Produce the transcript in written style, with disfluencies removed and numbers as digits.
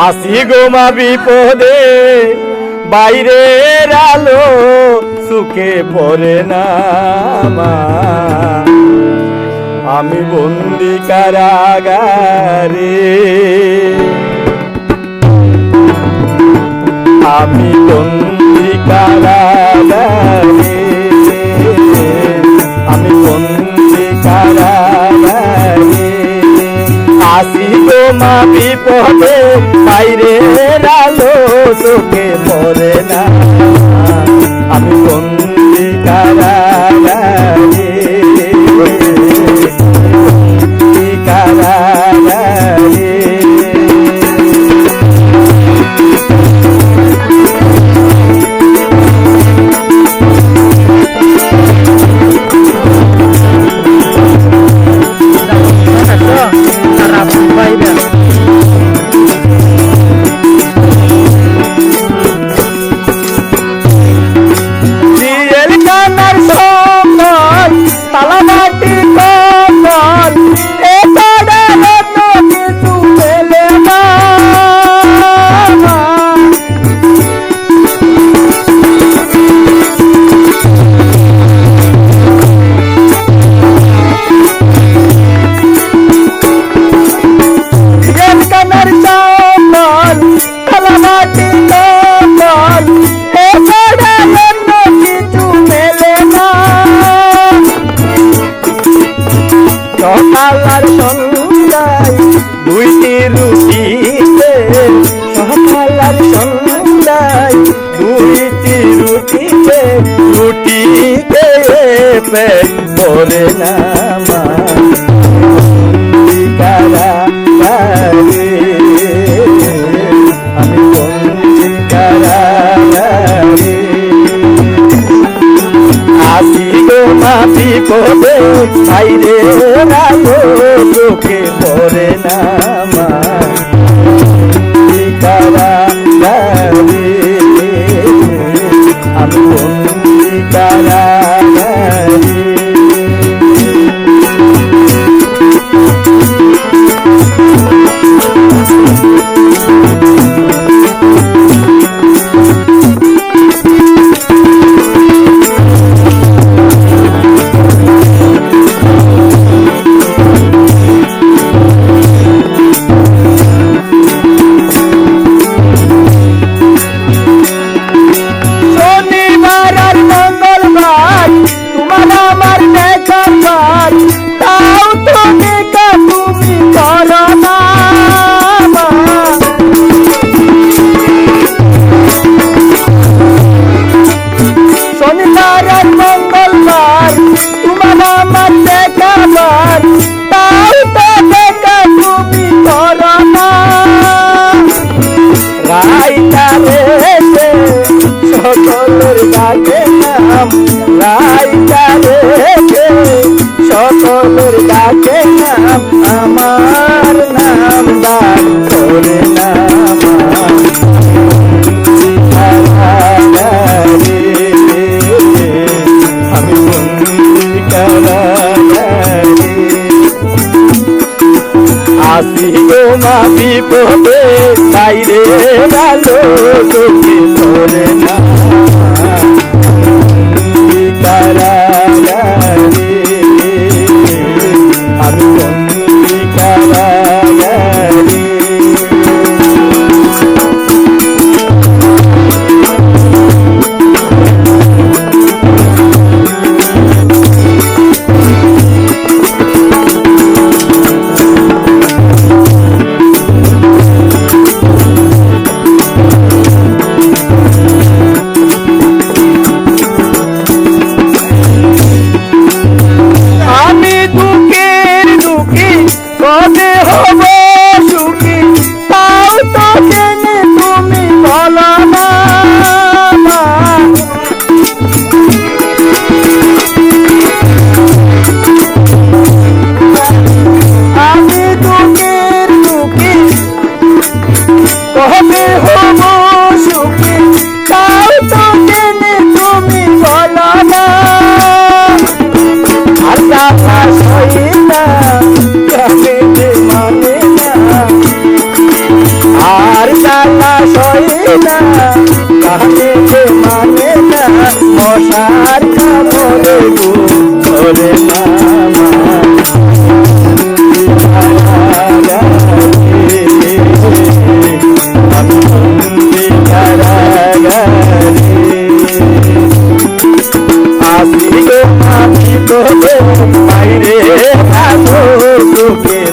আসি গো মা বিপদে বাইরের আলো সুখে পড়ে না মা, আমি বন্দি কারাগারে, আমি বন্দি কারাগারে, আমি বন্দি কারাগারে। আসি গো মা বিপদে বাইরের আলো চোখে পড়ে না, আমি বন্দি কারাগারে, বন্দি কারাগারে। সকালার সন্ধ্যায় দুইটি রুটিতে, সকালার সন্ধ্যায় দুইটি রুটিতে, রুটিতে পেট ভরে না মা, বন্দি কারাগারে, আমি বন্দি কারাগারে। আসি গো মা বিপদে বাইরে আলো চোখে পড়ে না মা, বন্দি কারাগারে, আমি বন্দি কারাগারে। সকলের ডাকে নাম রাইতারে, সকলের ডাকে নাম আমার নাম দান করে না মা, বন্দি কারাগারে, আমি বন্দি কারাগারে। আসি গো মা বিপদে বাইরে আলো চোখে পড়ে না, বন্দি কারাগারে, আমি বন্দি কারাগারে। জ্বালা সই না কানে যে মানে না মশার কামড়ে গো ধরে না আসি গো আমি তোকে বাইরে থাকো সুখে